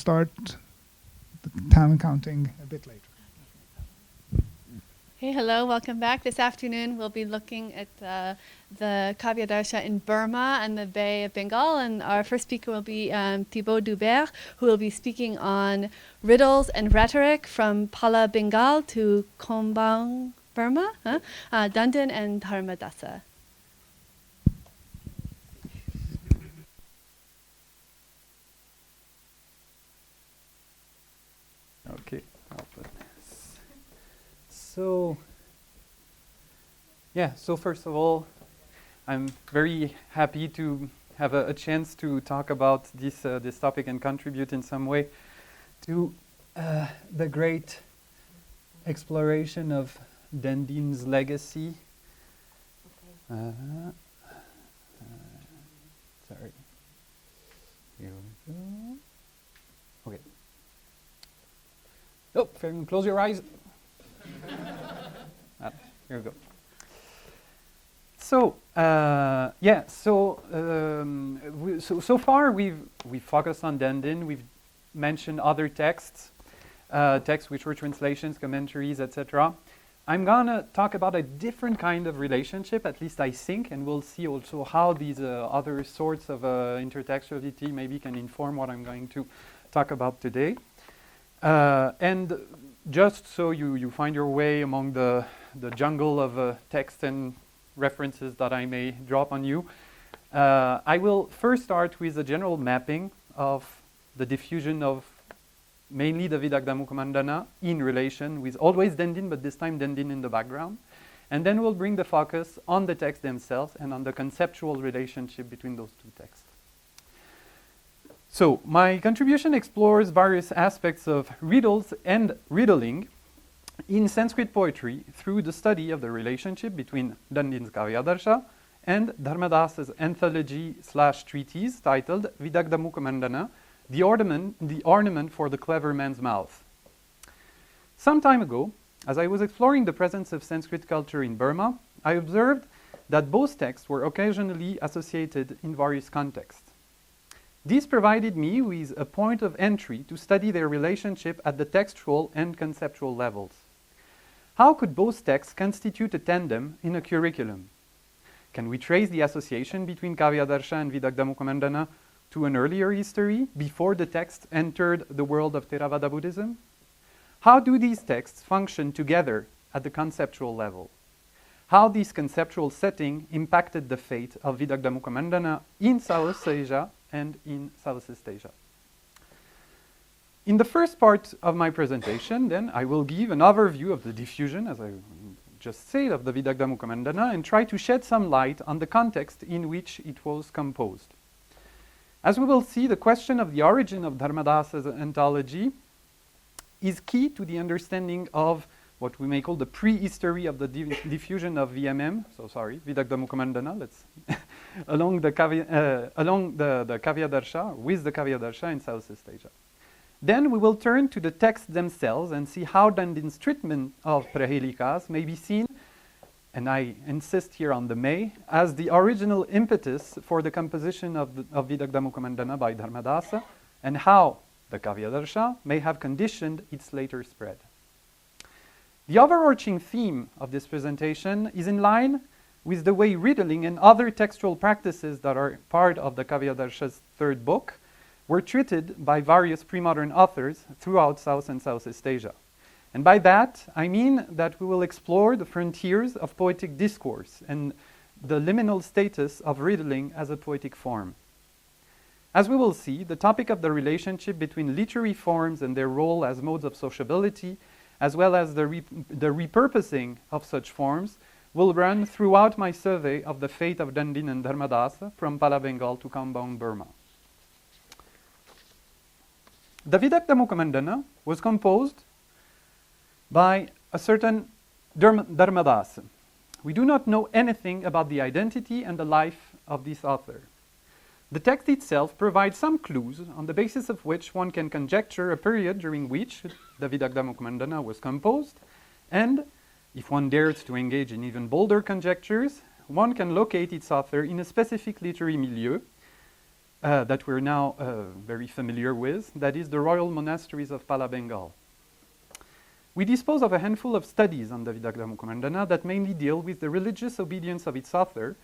start the time counting a bit later. Hey, hello, welcome back. This afternoon we'll be looking at the Kavyadarsha in Burma and the Bay of Bengal, and our first speaker will be Thibaut, who will be speaking on Riddles and Rhetoric from Pala Bengal to Konbaung Burma, Dandin and Dharmadasa. Okay, I'll put this. So first of all, I'm very happy to have a chance to talk about this topic and contribute in some way to the great exploration of Dandin's legacy. Sorry. Here we go. Okay. Oh, close your eyes. Here we go. So so far we've focused on Dandin. We've mentioned other texts which were translations, commentaries, etc. I'm gonna talk about a different kind of relationship, at least I think, and we'll see also how these other sorts of intertextuality maybe can inform what I'm going to talk about today. And just so you find your way among the jungle of text and references that I may drop on you, I will first start with a general mapping of the diffusion of mainly the Vidagdhamukamandana in relation with always Dandin, but this time Dandin in the background. And then we'll bring the focus on the texts themselves and on the conceptual relationship between those two texts. So my contribution explores various aspects of riddles and riddling in Sanskrit poetry through the study of the relationship between Dandin's Kavyadarsha and Dharmadasa's anthology/treatise titled Vidagdhamukamandana, the ornament for the clever man's mouth. Some time ago, as I was exploring the presence of Sanskrit culture in Burma, I observed that both texts were occasionally associated in various contexts. This provided me with a point of entry to study their relationship at the textual and conceptual levels. How could both texts constitute a tandem in a curriculum? Can we trace the association between Kavyadarsha and Vidagdhamukamandana to an earlier history, before the text entered the world of Theravada Buddhism? How do these texts function together at the conceptual level? How this conceptual setting impacted the fate of Vidagdhamukamandana in South Asia and in Southeast Asia. In the first part of my presentation, then, I will give an overview of the diffusion, as I just said, of the Vidagdhamukamandana and try to shed some light on the context in which it was composed. As we will see, the question of the origin of Dharmadasa's anthology is key to the understanding of what we may call the prehistory of the diffusion of Vidagdhamukamandana, along the Kavyadarsha, with the Kavyadarsha in Southeast Asia. Then we will turn to the texts themselves and see how Dandin's treatment of Prahelikas may be seen, and I insist here on the may, as the original impetus for the composition of Vidagdhamukamandana by Dharmadasa, and how the Kavyadarsha may have conditioned its later spread. The overarching theme of this presentation is in line with the way riddling and other textual practices that are part of the Kavyadarsha's third book were treated by various pre-modern authors throughout South and Southeast Asia. And by that, I mean that we will explore the frontiers of poetic discourse and the liminal status of riddling as a poetic form. As we will see, the topic of the relationship between literary forms and their role as modes of sociability, as well as the repurposing of such forms, will run throughout my survey of the fate of Dandin and Dharmadasa from Pala Bengal to Konbaung Burma. The Vidagdhamukamandana was composed by a certain Dharmadasa. We do not know anything about the identity and the life of this author. The text itself provides some clues on the basis of which one can conjecture a period during which the Vidagdhamukamandana was composed, and if one dares to engage in even bolder conjectures, one can locate its author in a specific literary milieu, that we're now very familiar with, that is the royal monasteries of Pala, Bengal. We dispose of a handful of studies on the Vidagdhamukamandana that mainly deal with the religious obedience of its author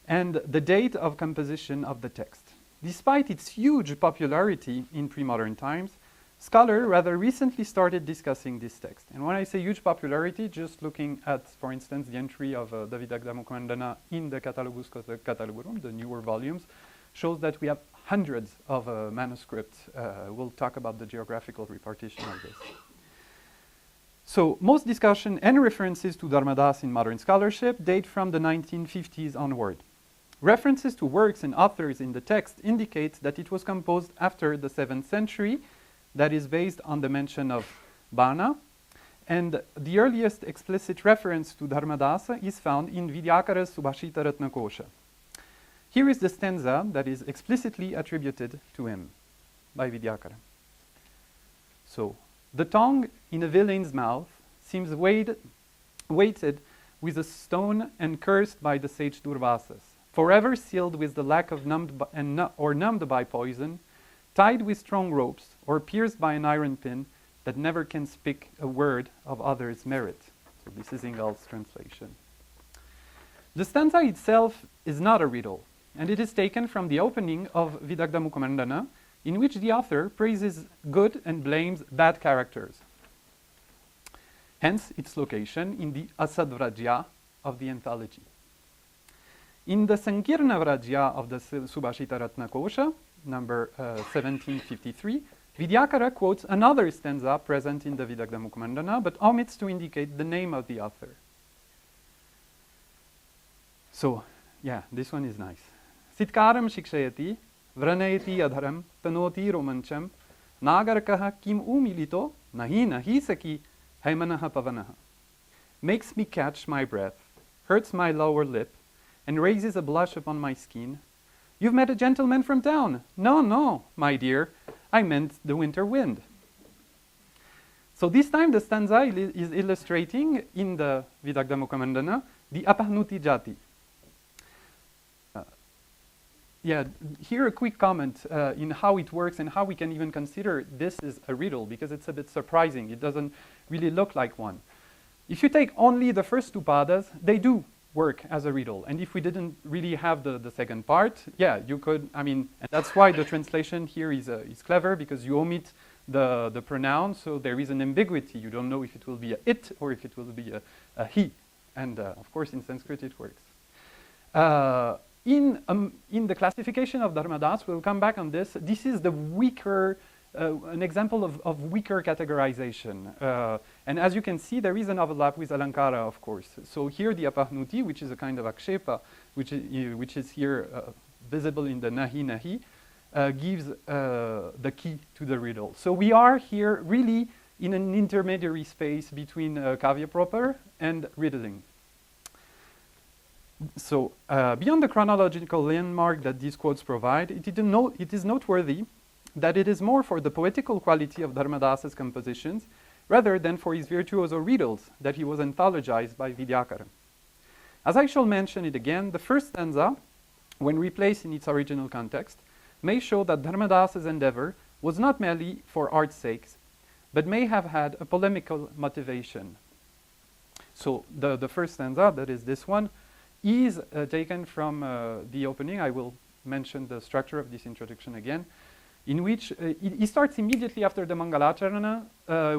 and the date of composition of the text. Despite its huge popularity in pre-modern times, scholars rather recently started discussing this text. And when I say huge popularity, just looking at, for instance, the entry of the Vidagdhamukamandana in the Catalogus Catalogorum, the newer volumes, shows that we have hundreds of manuscripts. We'll talk about the geographical repartition of this. So most discussion and references to Dharmadasa in modern scholarship date from the 1950s onward. References to works and authors in the text indicate that it was composed after the 7th century, that is based on the mention of Bana, and the earliest explicit reference to Dharmadasa is found in Vidyakara's Subhashita Ratnakosha. Here is the stanza that is explicitly attributed to him by Vidyakara. So, the tongue in a villain's mouth seems weighted with a stone and cursed by the sage Durvasas, forever sealed with the lack of numbed by poison, tied with strong ropes, or pierced by an iron pin that never can speak a word of others' merit. So this is Ingalls' translation. The stanza itself is not a riddle, and it is taken from the opening of Vidagdhamukamandana, in which the author praises good and blames bad characters. Hence its location in the Asadvrajya of the anthology. In the Sankirna Vrajya of the Subhashita Ratnakosha, number 1753, Vidyakara quotes another stanza present in the Vidagdhamukamandana, but omits to indicate the name of the author. So, yeah, this one is nice. Sitkaram shikshayati, vranayati adharam, tanoti romancham, nagarakaha kim umilito, nahi nahi saki, haimanaha pavanaha. Makes me catch my breath, hurts my lower lip, and raises a blush upon my skin. You've met a gentleman from town. No, no, my dear, I meant the winter wind. So this time the stanza is illustrating in the Vidagdhamukamandana the Apahnuti Jati. Here a quick comment in how it works and how we can even consider this is a riddle, because it's a bit surprising. It doesn't really look like one. If you take only the first two padas, they do work as a riddle. And if we didn't really have the second part, yeah, you could, and that's why the translation here is clever, because you omit the pronoun, so there is an ambiguity. You don't know if it will be a it or if it will be a he. And of course in Sanskrit it works. In the classification of Dharmadasa, we'll come back on this. This is the weaker, an example of weaker categorization. And as you can see, there is an overlap with Alankara, of course. So here the Apahnuti, which is a kind of akshepa, which is here visible in the Nahi Nahi, gives the key to the riddle. So we are here really in an intermediary space between kavya proper and riddling. So, beyond the chronological landmark that these quotes provide, it is noteworthy that it is more for the poetical quality of Dharmadasa's compositions rather than for his virtuoso riddles that he was anthologized by Vidyakara. As I shall mention it again, the first stanza, when replaced in its original context, may show that Dharmadasa's endeavor was not merely for art's sake, but may have had a polemical motivation. So, the first stanza, that is this one, is taken from the opening. I will mention the structure of this introduction again, in which he starts immediately after the Mangalacharana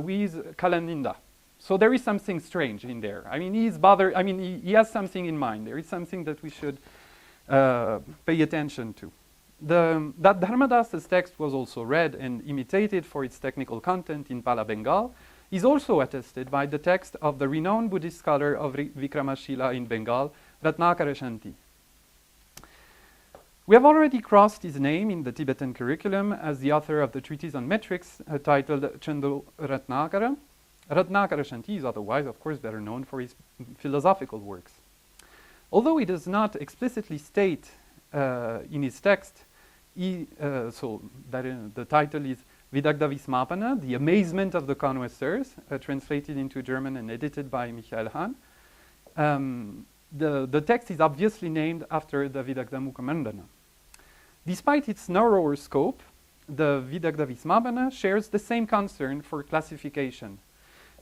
with Kalaninda. So there is something strange in there. He's bothered, he has something in mind. There is something that we should pay attention to. That Dharmadasa's text was also read and imitated for its technical content in Pala, Bengal, is also attested by the text of the renowned Buddhist scholar of Vikramashila in Bengal, Ratnakara Shanti. We have already crossed his name in the Tibetan curriculum as the author of the treatise on metrics titled Chandu Ratnakara. Ratnakara Shanti is otherwise, of course, better known for his philosophical works. Although he does not explicitly state in his text, the title is Vidagda Vismapana, the amazement of the connoisseurs, translated into German and edited by Michael Hahn. The text is obviously named after the Vidagdhamukamandana. Despite its narrower scope, the Vidagda Vismabana shares the same concern for classification.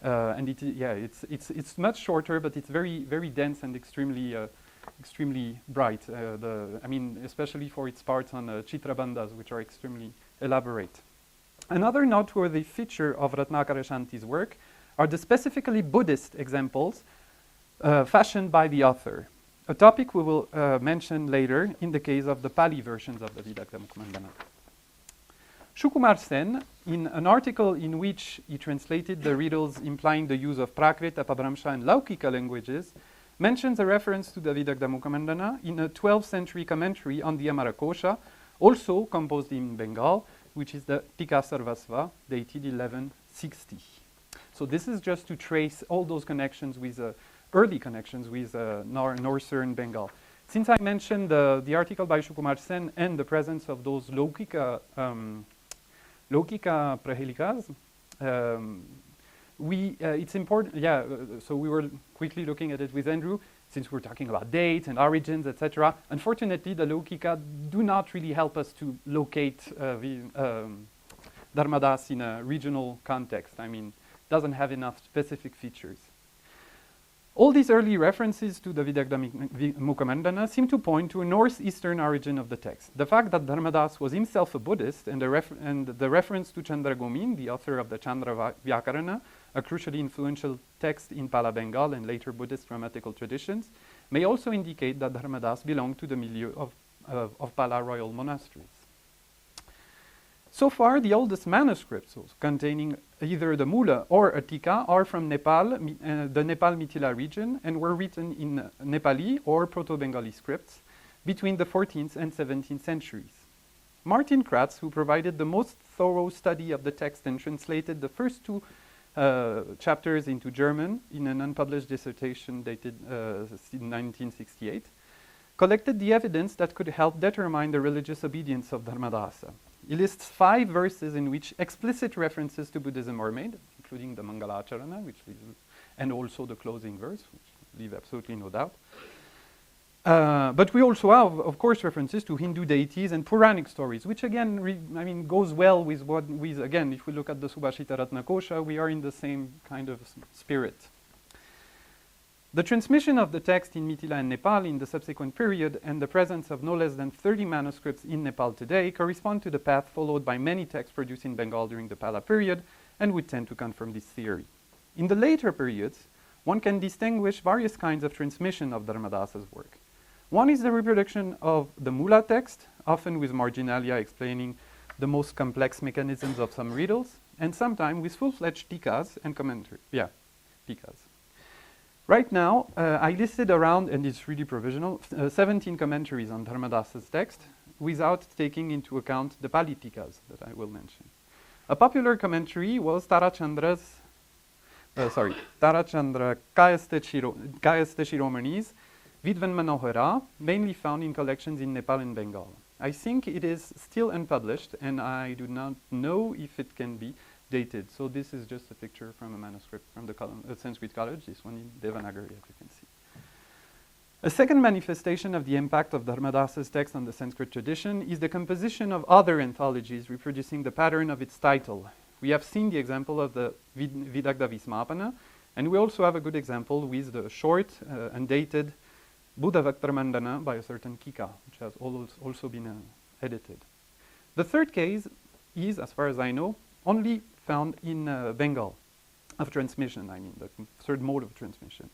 And it's much shorter, but it's very dense and extremely bright. Especially for its parts on Chitrabandhas, which are extremely elaborate. Another noteworthy feature of Ratnakara Shanti's work are the specifically Buddhist examples fashioned by the author, a topic we will mention later in the case of the Pali versions of the Vidagda Mukhamandana. Shukumar Sen, in an article in which he translated the riddles implying the use of Prakrit, Apabhramsha, and Laukika languages, mentions a reference to the Vidagda Mukhamandana in a 12th century commentary on the Amarakosha, also composed in Bengal, which is the Tika Sarvasva, dated 1160. So this is just to trace all those connections with early connections with northern Bengal. Since I mentioned the article by Shukumar Sen and the presence of those Laukika Prahelikas, it's important, so we were quickly looking at it with Andrew, since we're talking about dates and origins, etc. Unfortunately, the Laukika do not really help us to locate Dharmadas in a regional context. I mean, doesn't have enough specific features. All these early references to the Vidagda Mukhamandana seem to point to a northeastern origin of the text. The fact that Dharmadas was himself a Buddhist and the reference to Chandragomin, the author of the Chandra Vyakarana, a crucially influential text in Pala Bengal and later Buddhist grammatical traditions, may also indicate that Dharmadas belonged to the milieu of Pala royal monasteries. So far, the oldest manuscripts containing either the Mula or a Tika are from Nepal, the Nepal Mithila region, and were written in Nepali or Proto-Bengali scripts between the 14th and 17th centuries. Martin Kratz, who provided the most thorough study of the text and translated the first two chapters into German in an unpublished dissertation dated in 1968, collected the evidence that could help determine the religious obedience of Dharmadasa. He lists 5 verses in which explicit references to Buddhism are made, including the Mangalacharana, and also the closing verse, which leave absolutely no doubt. But we also have, of course, references to Hindu deities and Puranic stories, which again, goes well with again, if we look at the Subhashita Ratnakosha, we are in the same kind of spirit. The transmission of the text in Mithila and Nepal in the subsequent period and the presence of no less than 30 manuscripts in Nepal today correspond to the path followed by many texts produced in Bengal during the Pala period and would tend to confirm this theory. In the later periods, one can distinguish various kinds of transmission of Dharmadasa's work. One is the reproduction of the Mula text, often with marginalia explaining the most complex mechanisms of some riddles, and sometimes with full-fledged tikas and commentary. Tikas. Right now, I listed around, and it's really provisional, 17 commentaries on Dharmadasa's text without taking into account the Pali tikas that I will mention. A popular commentary was Tarachandra Kayasthe Shiromani's Vidvan Manohara, mainly found in collections in Nepal and Bengal. I think it is still unpublished, and I do not know if it can be dated. So this is just a picture from a manuscript from the Sanskrit College, this one in Devanagari, as you can see. A second manifestation of the impact of Dharmadasa's text on the Sanskrit tradition is the composition of other anthologies reproducing the pattern of its title. We have seen the example of the Vidagda Vismapana, and we also have a good example with the short, undated Buddhavaktaramandana by a certain Kika, which has also been edited. The third case is, as far as I know, only found in Bengal of transmission, the third mode of transmission.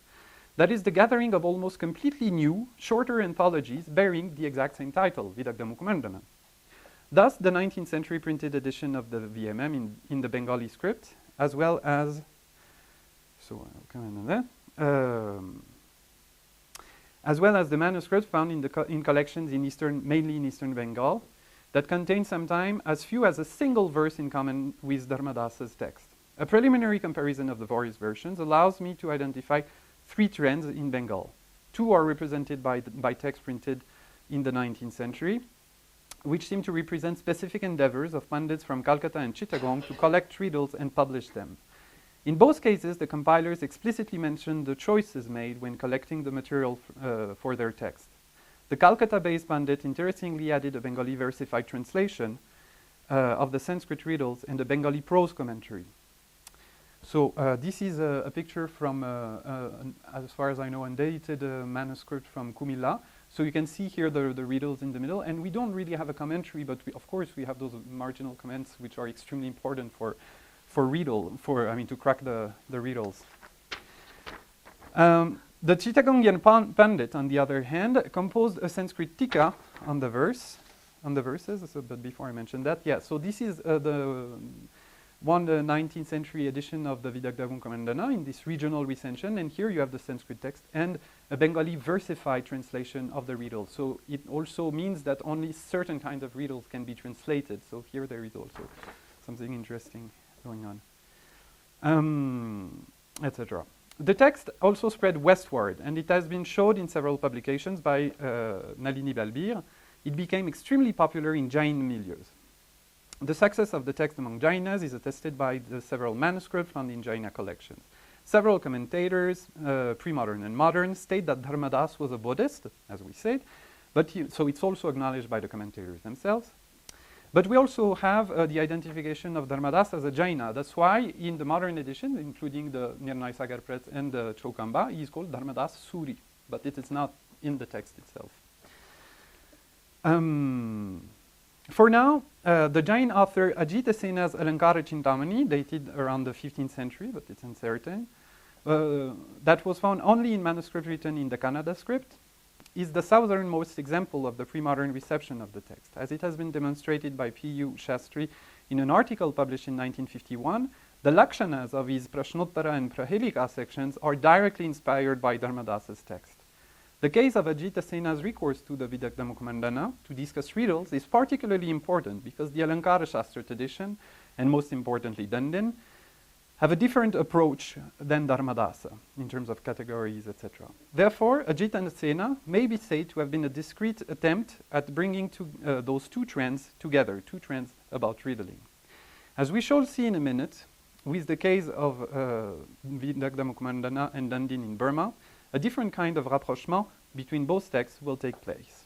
That is the gathering of almost completely new, shorter anthologies bearing the exact same title, Vidagda Mukhamandana. Thus, the 19th century printed edition of the VMM in the Bengali script, as well as the manuscripts found in collections mainly in Eastern Bengal, that contain sometimes as few as a single verse in common with Dharmadasa's text. A preliminary comparison of the various versions allows me to identify 3 trends in Bengal. 2 are represented by texts printed in the 19th century, which seem to represent specific endeavors of pandits from Calcutta and Chittagong to collect riddles and publish them. In both cases, the compilers explicitly mention the choices made when collecting the material for their text. The Calcutta-based Pandit interestingly added a Bengali versified translation of the Sanskrit riddles and a Bengali prose commentary. So this is a picture from, as far as I know, undated manuscript from Kumilla. So you can see here the riddles in the middle, and we don't really have a commentary, but of course we have those marginal comments which are extremely important for to crack the riddles. The Chittagonian Pandit, on the other hand, composed a Sanskrit tika on the verses. So, but before I mention that, yeah. So this is the 19th century edition of the Vidagdagam Komandana in this regional recension, and here you have the Sanskrit text and a Bengali versified translation of the riddles. So it also means that only certain kinds of riddles can be translated. So here there is also something interesting going on, etc. The text also spread westward, and it has been showed in several publications by Nalini Balbir. It became extremely popular in Jain milieux. The success of the text among Jainas is attested by the several manuscripts found in Jaina collections. Several commentators, pre-modern and modern, state that Dharmadasa was a Buddhist, as we said, but so it's also acknowledged by the commentators themselves. But we also have the identification of Dharmadasa as a Jaina. That's why in the modern edition, including the Nirnai Sagar Press and the Chaukamba, he is called Dharmadasa Suri, but it is not in the text itself. For now, the Jain author Ajita Sena's Alankara Chintamani, dated around the 15th century, but it's uncertain, that was found only in manuscript written in the Kannada script, is the southernmost example of the pre-modern reception of the text. As it has been demonstrated by P.U. Shastri in an article published in 1951, the lakshanas of his Prashnottara and Prahelika sections are directly inspired by Dharmadasa's text. The case of Ajita Sena's recourse to the Vidagdhama Komandana to discuss riddles is particularly important because the Alankara Shastra tradition, and most importantly Dandin, have a different approach than Dharmadasa in terms of categories, etc. Therefore, Ajita Sena may be said to have been a discrete attempt at bringing those two trends together, two trends about riddling. As we shall see in a minute, with the case of Vidagdhama Komandana and Dandin in Burma, a different kind of rapprochement between both texts will take place.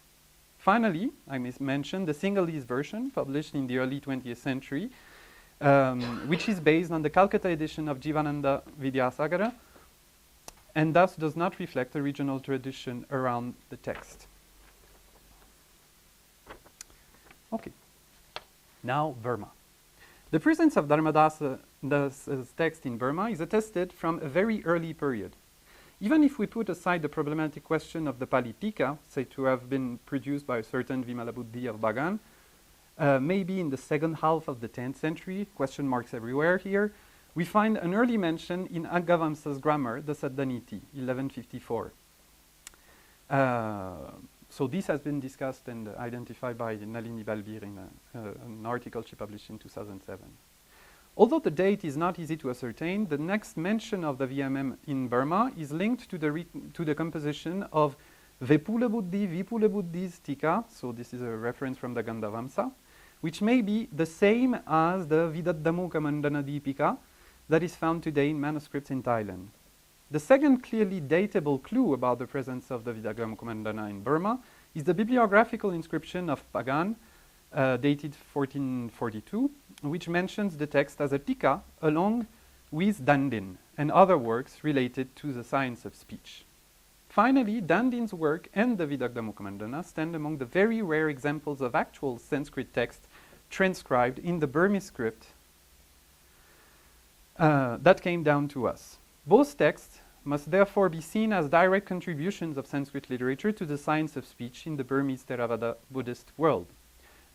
Finally, I must mention the Sinhalese version published in the early 20th century, which is based on the Calcutta edition of Jivananda Vidyasagara, and thus does not reflect the regional tradition around the text. Okay, now Burma. The presence of Dharmadasa's text in Burma is attested from a very early period. Even if we put aside the problematic question of the Pali Tika, said to have been produced by a certain Vimalabuddhi of Bagan, maybe in the second half of the 10th century, question marks everywhere here, we find an early mention in Aggavamsa's grammar, the Saddhaniti, 1154. So this has been discussed and identified by Nalini Balbir in an article she published in 2007. Although the date is not easy to ascertain, the next mention of the VMM in Burma is linked to the composition of Vipula Buddhi's Tika, so this is a reference from the Gandhavamsa, which may be the same as the Vidaddamuka Mandana Deepika that is found today in manuscripts in Thailand. The second clearly datable clue about the presence of the Vidagdhama Mandana in Burma is the bibliographical inscription of Pagan, dated 1442, which mentions the text as a tika along with Dandin and other works related to the science of speech. Finally, Dandin's work and the Vidagdhama Mandana stand among the very rare examples of actual Sanskrit text transcribed in the Burmese script that came down to us. Both texts must therefore be seen as direct contributions of Sanskrit literature to the science of speech in the Burmese Theravada Buddhist world.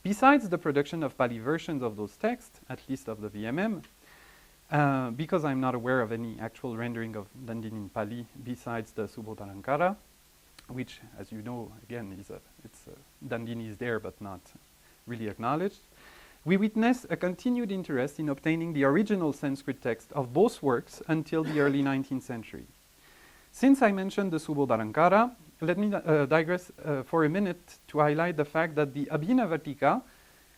Besides the production of Pali versions of those texts, at least of the VMM, because I'm not aware of any actual rendering of Dandin in Pali besides the Subodhalankara, which, as you know, again, Dandin is there but not really acknowledged, we witness a continued interest in obtaining the original Sanskrit text of both works until the early 19th century. Since I mentioned the Subodhalankara, let me digress for a minute to highlight the fact that the Abhinavatika,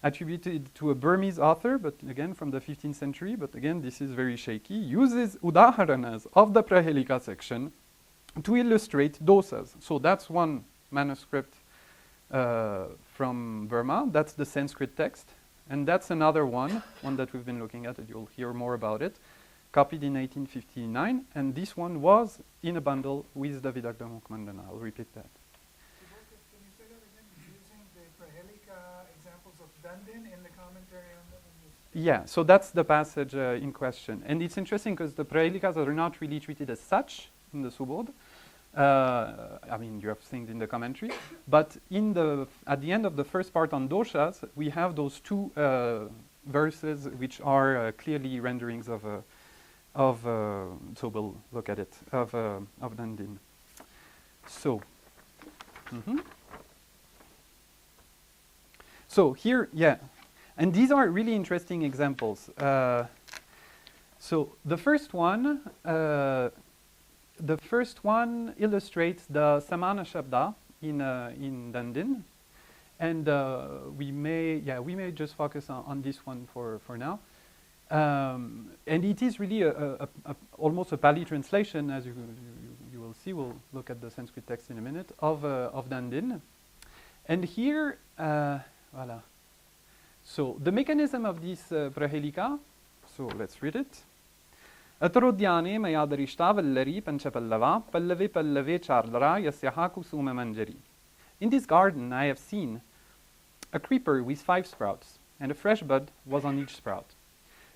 attributed to a Burmese author, but again from the 15th century, but again this is very shaky, uses udaharanas of the Prahelika section to illustrate dosas. So that's one manuscript from Burma. That's the Sanskrit text. And that's another one that we've been looking at, and you'll hear more about it, copied in 1859. And this one was in a bundle with the Vidagdamuk Mandana. I'll repeat that. Can you say that again? Using the Prahelika examples of Dandin in the commentary on the... Yeah, so that's the passage in question. And it's interesting because the Prahelikas are not really treated as such in the Subodh. I mean, you have things in the commentary, but at the end of the first part on doshas, we have those two verses which are clearly renderings so we'll look at it, of Dandin. So, so here, yeah, and these are really interesting examples. So the first one illustrates the Samana Shabda in Dandin, and we may just focus on this one for now. And it is really almost a Pali translation, as you will see. We'll look at the Sanskrit text in a minute of Dandin, and here, voila. So the mechanism of this Prahelika. So let's read it. Atarodhyane mayadarishta vallari panchapallava pallave pallave charlara yasyaha kusuma manjari. In this garden I have seen a creeper with 5 sprouts, and a fresh bud was on each sprout.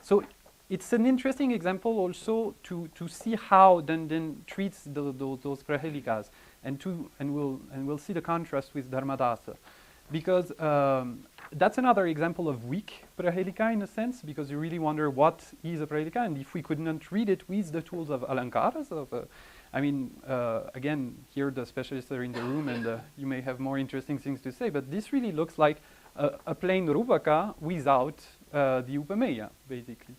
So it's an interesting example also to see how Dandin treats those Prahelikas, and we'll see the contrast with Dharmadasa, because that's another example of weak Prahelika in a sense, because you really wonder what is a Prahelika, and if we could not read it with the tools of Alankaras, again, here the specialists are in the room, and you may have more interesting things to say, but this really looks like a plain Rupaka without the Upameya, basically.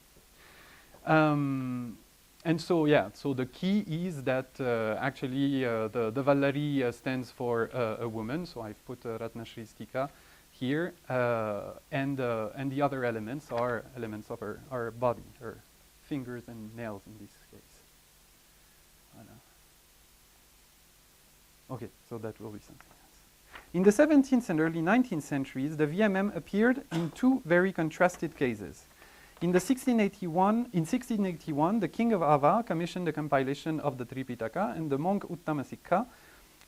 And so, yeah, so the key is that actually the Vallari stands for a woman, so I've put Ratnashri Stika here, and the other elements are elements of her body, her fingers and nails in this case. Okay, so that will be something else. In the 17th and early 19th centuries, the VMM appeared in 2 very contrasted cases. In 1681, the king of Ava commissioned a compilation of the Tripitaka, and the monk Uttamasikha,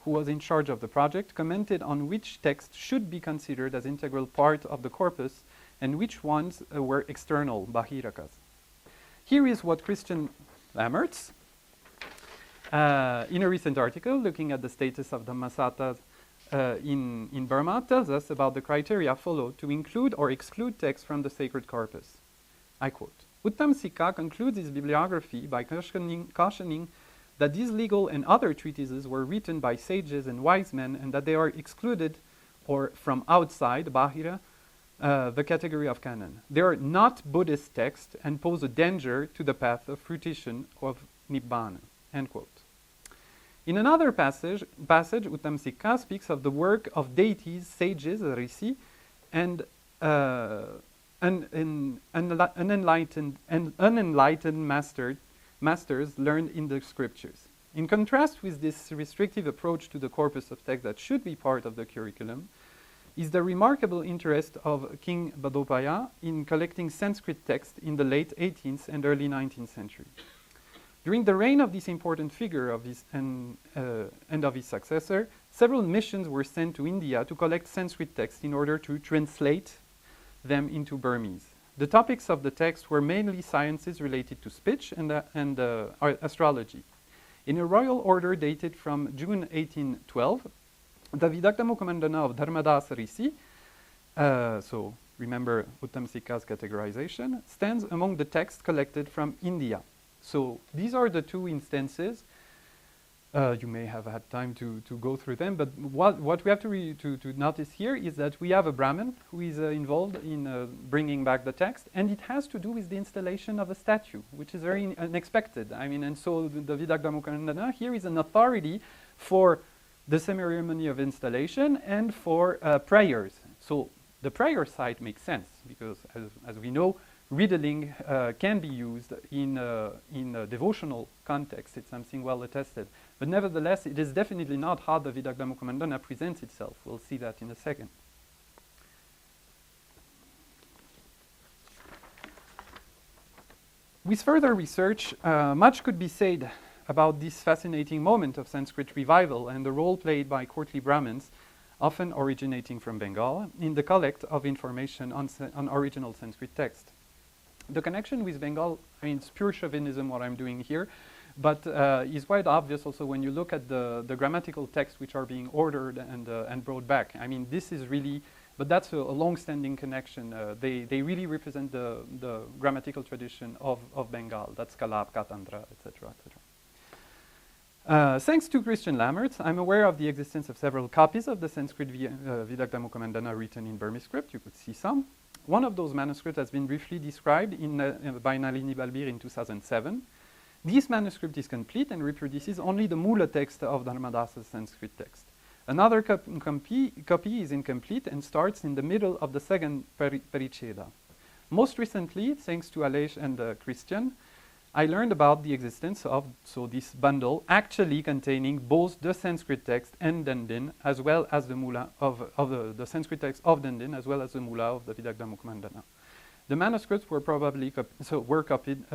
who was in charge of the project, commented on which texts should be considered as integral part of the corpus and which ones were external, Bahirakas. Here is what Christian Lammerts, in a recent article looking at the status of the Masatas in Burma, tells us about the criteria followed to include or exclude texts from the sacred corpus. I quote, Uttam Sikha concludes his bibliography by cautioning that these legal and other treatises were written by sages and wise men, and that they are excluded or from outside, Bahira, the category of canon. They are not Buddhist texts and pose a danger to the path of fruition of Nibbana, end quote. In another passage Uttam Sikha speaks of the work of deities, sages, Rishi, and unenlightened masters learned in the scriptures. In contrast with this restrictive approach to the corpus of text that should be part of the curriculum, is the remarkable interest of King Badopaya in collecting Sanskrit texts in the late 18th and early 19th century. During the reign of this important figure of his and of his successor, several missions were sent to India to collect Sanskrit texts in order to translate them into Burmese. The topics of the text were mainly sciences related to speech and astrology. In a royal order dated from June 1812, the Vidagdamuk Mandana of Dharmadasa Rishi, so remember Uttam Sikha's categorization, stands among the texts collected from India. So these are the 2 instances. You may have had time to go through them, but what we have to notice here is that we have a Brahmin who is involved in bringing back the text, and it has to do with the installation of a statue, which is very unexpected. I mean, and so the Vidagdamukandana here is an authority for the ceremony of installation and for prayers. So the prayer side makes sense, because as we know, riddling can be used in a devotional context. It's something well attested. But nevertheless, it is definitely not how the Vidagdha Mukhamandana presents itself. We'll see that in a second. With further research, much could be said about this fascinating moment of Sanskrit revival and the role played by courtly Brahmins, often originating from Bengal, in the collect of information on original Sanskrit text. The connection with Bengal, I mean, it's pure chauvinism what I'm doing here, but is quite obvious also when you look at the grammatical texts which are being ordered and brought back. I mean, this is really, but that's a long-standing connection. They really represent the grammatical tradition of Bengal. That's Kalab, Katandra, etc., etc. Thanks to Christian Lammerts, I'm aware of the existence of several copies of the Sanskrit Vidagdha Mukhamandana written in Burmese script. You could see some. One of those manuscripts has been briefly described by Nalini Balbir in 2007. This manuscript is complete and reproduces only the Mula text of Dharmadasa's Sanskrit text. Another copy is incomplete and starts in the middle of the second Paricheda. Most recently, thanks to Alej and Christian, I learned about the existence of this bundle actually containing both the Sanskrit text and Dandin, as well as the Mula of the Sanskrit text of Dandin, as well as the Mula of the Vidagdha Mukhamandana. The manuscripts were probably copied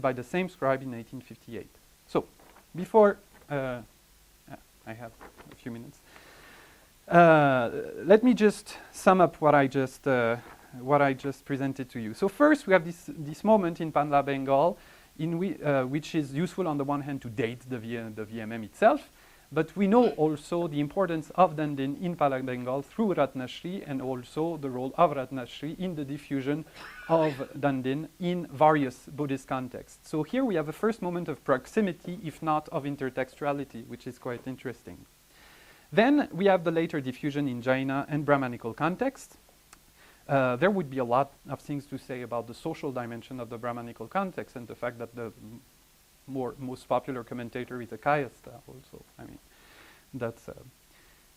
by the same scribe in 1858. So, before I have a few minutes, let me just sum up what I just presented to you. So first, we have this moment in Panla, Bengal, which is useful on the one hand to date the VMM itself, but we know also the importance of Dandin in Panla, Bengal through Ratnashri, and also the role of Ratnashri in the diffusion of Dandin in various Buddhist contexts. So here we have a first moment of proximity, if not of intertextuality, which is quite interesting. Then we have the later diffusion in Jaina and Brahmanical contexts. There would be a lot of things to say about the social dimension of the Brahmanical context and the fact that the most popular commentator is a Kayastha also. I mean, that's...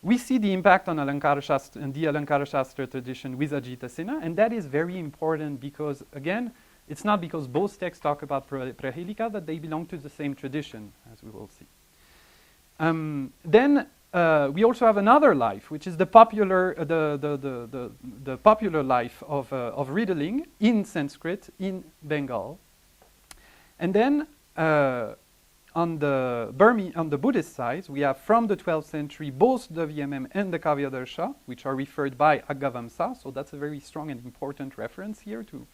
we see the impact on Alankara Shastra and the Alankara Shastra tradition with Ajita Sena, and that is very important because, again, it's not because both texts talk about Prahelika that they belong to the same tradition, as we will see. Then we also have another life, which is the popular life of riddling in Sanskrit in Bengal. And then on the Buddhist side, we have from the 12th century both the VMM and the Kavyadarsha, which are referred by Aggavamsa. So that's a very strong and important reference here too.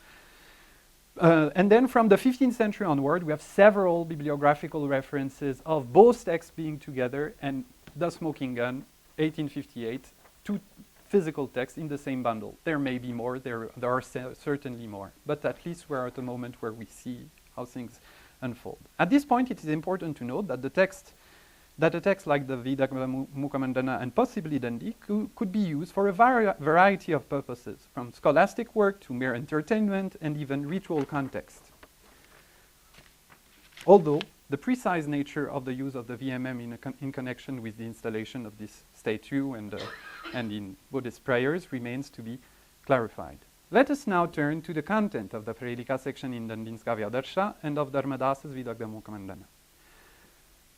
And then from the 15th century onward, we have several bibliographical references of both texts being together, and The Smoking Gun, 1858, two physical texts in the same bundle. There may be more, there are certainly more, but at least we're at a moment where we see how things unfold. At this point, it is important to note that a text like the Vidagdha Mukhamandana and possibly Dandi could be used for a variety of purposes, from scholastic work to mere entertainment and even ritual context. Although the precise nature of the use of the VMM in connection with the installation of this statue and in Buddhist prayers remains to be clarified. Let us now turn to the content of the Prahelika section in Dandin's Kavyadarsha and of Dharmadasa's Vidagdha Mukhamandana.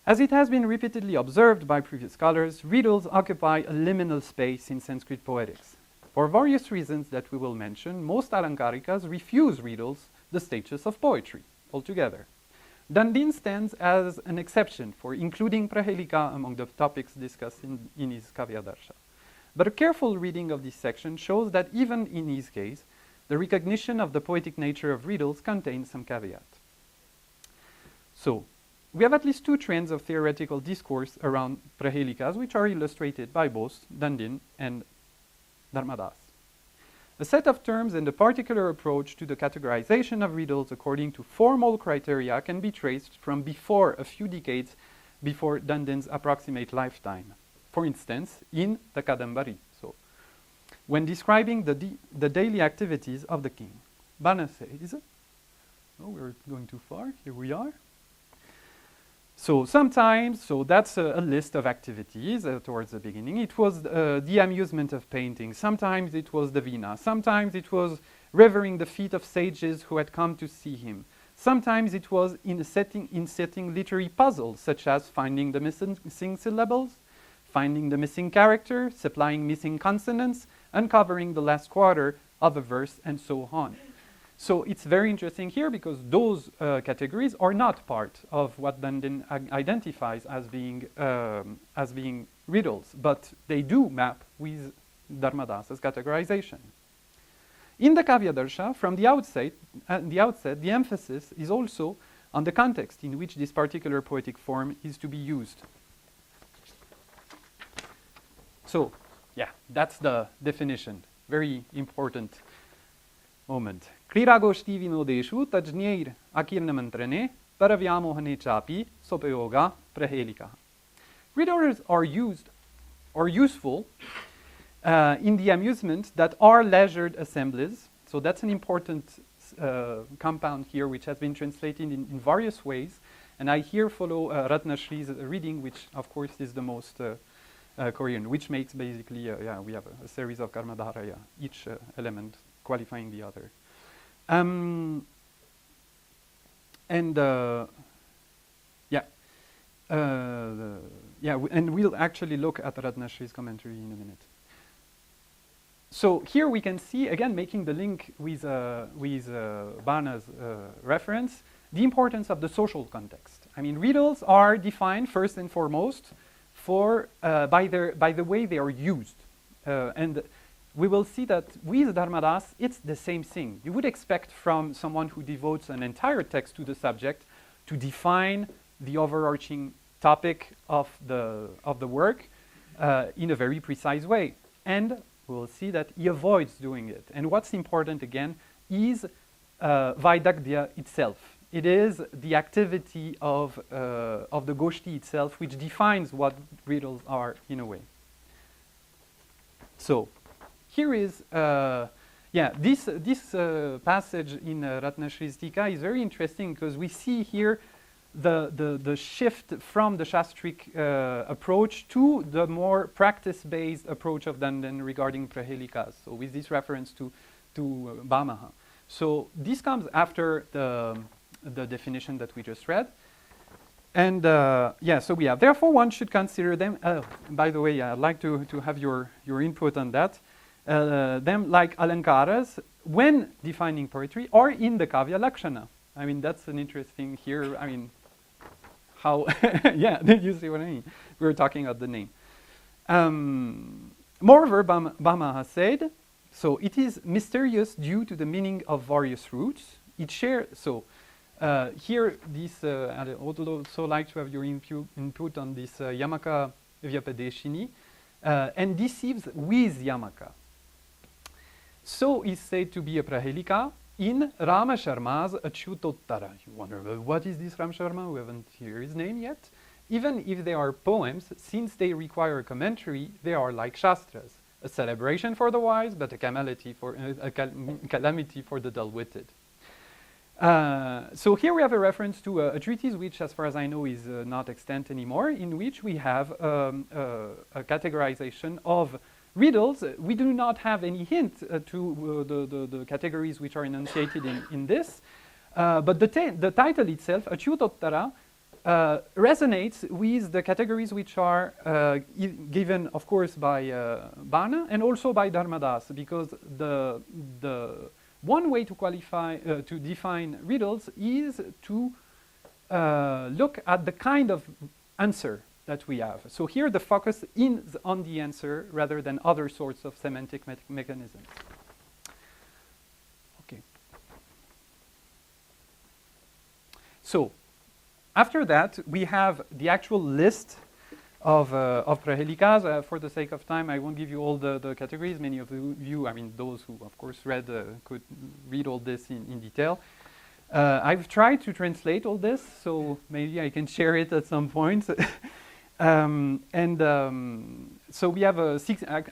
As it has been repeatedly observed by previous scholars, riddles occupy a liminal space in Sanskrit poetics. For various reasons that we will mention, most Alankarikas refuse riddles the status of poetry altogether. Dandin stands as an exception for including Prahelika among the topics discussed in his Kavyadarsha. But a careful reading of this section shows that even in his case, the recognition of the poetic nature of riddles contains some caveat. So, we have at least two trends of theoretical discourse around Prahelikas, which are illustrated by both Dandin and Dharmadasa. A set of terms and a particular approach to the categorization of riddles according to formal criteria can be traced from before a few decades before Dandin's approximate lifetime. For instance, in the Kadambari, so when describing the daily activities of the king. Bana says, oh, we're going too far, here we are. So sometimes, so that's a list of activities towards the beginning. It was the amusement of painting. Sometimes it was the vina. Sometimes it was revering the feet of sages who had come to see him. Sometimes it was in setting literary puzzles, such as finding the missing syllables, finding the missing character, supplying missing consonants, uncovering the last quarter of a verse, and so on. So it's very interesting here because those categories are not part of what Dandin identifies as being riddles, but they do map with Dharmadasa's categorization. In the Kavyadarsha, from the outset, the emphasis is also on the context in which this particular poetic form is to be used. So, yeah, that's the definition. Very important moment. Kriragoshti vinodeshu tajneir akirnamantrane paravyamohane chapi sopayoga prahelika. Riddles are used or useful in the amusement that are leisured assemblies. So that's an important compound here, which has been translated in various ways. And I here follow Ratnashri's reading, which of course is the most coherent, which makes basically, we have a series of Karmadhara, each element qualifying the other. And we'll actually look at Ratnashri's commentary in a minute. So here we can see, again, making the link with Barna's reference, the importance of the social context. I mean, riddles are defined first and foremost by the way they are used. And we will see that with Dharmadas, it's the same thing. You would expect from someone who devotes an entire text to the subject to define the overarching topic of the work in a very precise way. And we will see that he avoids doing it. And what's important, again, is Vaidagdhya itself. It is the activity of the Goshti itself which defines what riddles are in a way. So here is, this passage in Ratnashri's Tika is very interesting because we see here the shift from the Shastric approach to the more practice-based approach of Dandin regarding prahelikas, so with this reference to Bhamaha. So this comes after the definition that we just read. And so we have, therefore one should consider them, by the way, I'd like to have your input on that, them like alankaras when defining poetry or in the Kavya Lakshana. I mean, that's an interesting here, I mean, how, did you see what I mean? We were talking about the name. Moreover, Bhamaha said, so it is mysterious due to the meaning of various roots. It shares, so here, this, I would also like to have your input on this Yamaka Vyapadeshini, and deceives with Yamaka. So is said to be a prahelika in Rama Sharma's Achyutottara. You wonder, well, what is this Ram Sharma? We haven't heard his name yet. Even if they are poems, since they require a commentary, they are like Shastras, a celebration for the wise, but a calamity for the dull-witted. So here we have a reference to a treatise which, as far as I know, is not extant anymore, in which we have a categorization of riddles. We do not have any hint to the categories which are enunciated in this, but the title itself, Achyutottara, resonates with the categories which are given, of course, by Bana and also by Dharmadas, because the one way to qualify, to define riddles is to look at the kind of answer that we have. So here the focus is on the answer rather than other sorts of semantic mechanisms. Okay. So after that, we have the actual list of prahelikas. For the sake of time, I won't give you all the categories. Many of you, I mean, those who, of course, could read all this in detail. I've tried to translate all this, so maybe I can share it at some point. So we have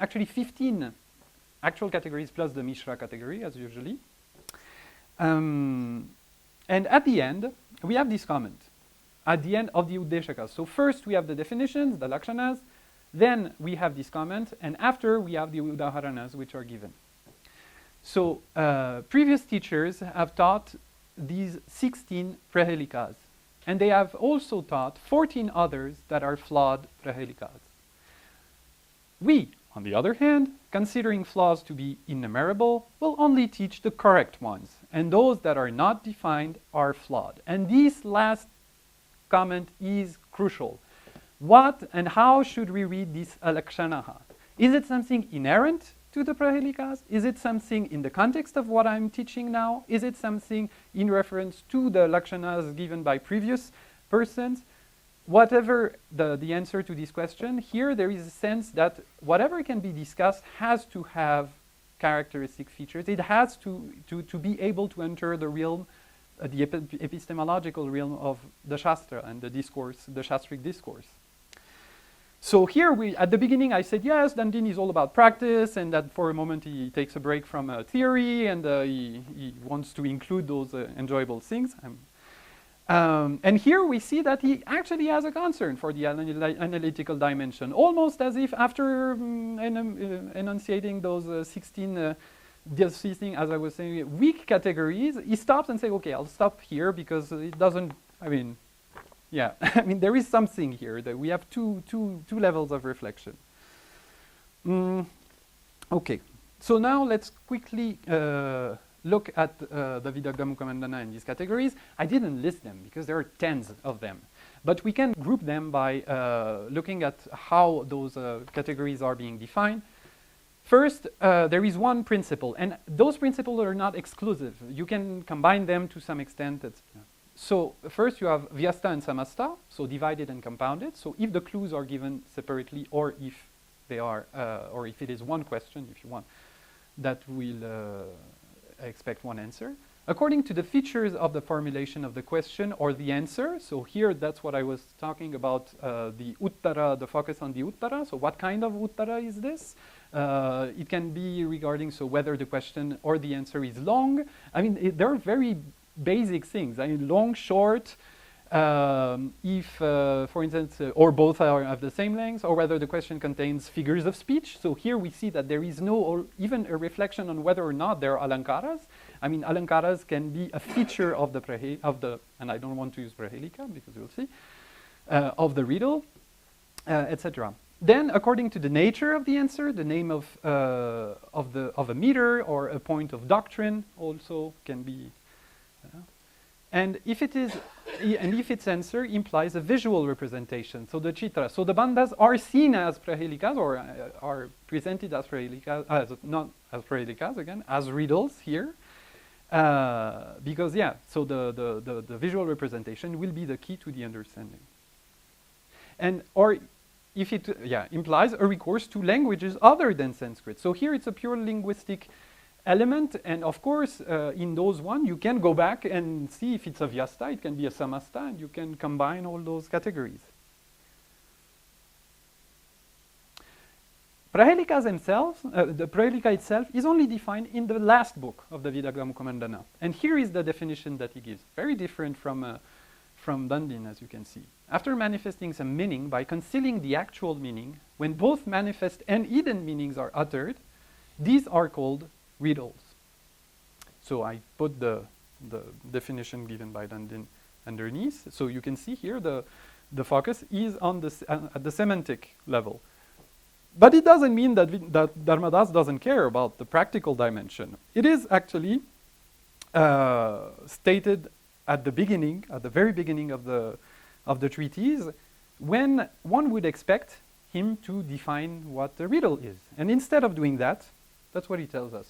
actually 15 actual categories plus the Mishra category, as usually. And at the end, we have this comment. At the end of the Uddeshakas. So first we have the definitions, the Lakshanas, then we have this comment, and after we have the Udaharanas which are given. So previous teachers have taught these 16 prahelikas, and they have also taught 14 others that are flawed prahelikas. We, on the other hand, considering flaws to be innumerable, will only teach the correct ones, and those that are not defined are flawed. And this last comment is crucial. What and how should we read this alakshanaha? Is it something inherent to the prahelikas? Is it something in the context of what I'm teaching now? Is it something in reference to the lakshanas given by previous persons? Whatever the answer to this question, here there is a sense that whatever can be discussed has to have characteristic features. It has to be able to enter the realm, the epistemological realm of the Shastra and the discourse, the Shastric discourse. So here, at the beginning, I said, yes, Dandin is all about practice, and that for a moment he takes a break from theory, and he wants to include those enjoyable things. And here we see that he actually has a concern for the analytical dimension, almost as if after enunciating those 16, as I was saying, weak categories, he stops and says, okay, I'll stop here because it doesn't, I mean, yeah, I mean, there is something here that we have two levels of reflection. Okay, so now let's quickly look at the Vidagdha Mukhamandana in these categories. I didn't list them because there are tens of them, but we can group them by looking at how those categories are being defined. First, there is one principle, and those principles are not exclusive. You can combine them to some extent. So first you have Vyasta and Samasta, so divided and compounded. So if the clues are given separately, or if they are, or if it is one question, if you want, that will expect one answer. According to the features of the formulation of the question or the answer, so here that's what I was talking about, the uttara, the focus on the uttara. So what kind of uttara is this? It can be regarding so whether the question or the answer is long. I mean, there are very basic things. I mean, long, short, if, for instance, or both are of the same length, or whether the question contains figures of speech. So here we see that there is no, or even a reflection on whether or not there are alankaras. I mean, alankaras can be a feature of the, and I don't want to use prahelika because you'll see, of the riddle, etc. Then, according to the nature of the answer, the name of a meter or a point of doctrine also can be. And if it is, and if its answer implies a visual representation, so the chitra, so the bandhas are seen as prahelikas or are presented as prahelikas, not as prahelikas again, as riddles here, because yeah, so the visual representation will be the key to the understanding. And or if it implies a recourse to languages other than Sanskrit, so here it's a pure linguistic element, and of course, in those one, you can go back and see if it's a Vyasta, it can be a Samasta, and you can combine all those categories. Prahelikas themselves, the Prahelika itself is only defined in the last book of the Vidagdha Mukhamandana. And here is the definition that he gives, very different from Dandin, as you can see. After manifesting some meaning by concealing the actual meaning, when both manifest and hidden meanings are uttered, these are called riddles. So I put the definition given by Dandin underneath. So you can see here the focus is on at the semantic level. But it doesn't mean that Dharmadasa doesn't care about the practical dimension. It is actually stated at the beginning, at the very beginning of the treatise, when one would expect him to define what a riddle is. And instead of doing that, that's what he tells us.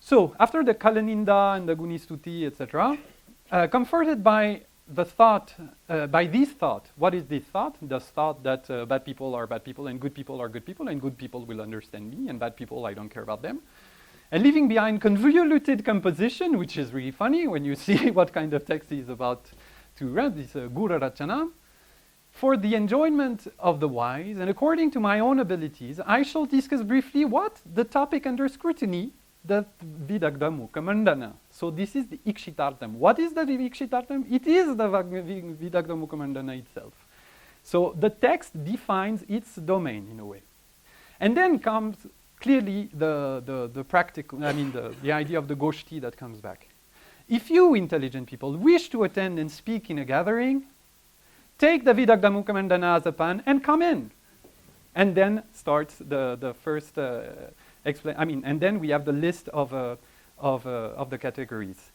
So, after the Kalaninda and the Gunistuti, etc., comforted by the thought, by this thought, what is this thought? The thought that bad people are bad people and good people are good people, and good people will understand me, and bad people, I don't care about them. And leaving behind convoluted composition, which is really funny when you see what kind of text he is about to read, this Gura Rachana. For the enjoyment of the wise, and according to my own abilities, I shall discuss briefly what? The topic under scrutiny, the Vidagdha Mukhamandana. So this is the Ikshitartham. What is the Ikshitartham? It is the Vidagdha Mukhamandana itself. So the text defines its domain in a way. And then comes clearly the practical, I mean the idea of the goshti that comes back. If you intelligent people wish to attend and speak in a gathering, take the Vidagdamukamandana as a pan and come in. And then starts the first explain. I mean, and then we have the list of the categories.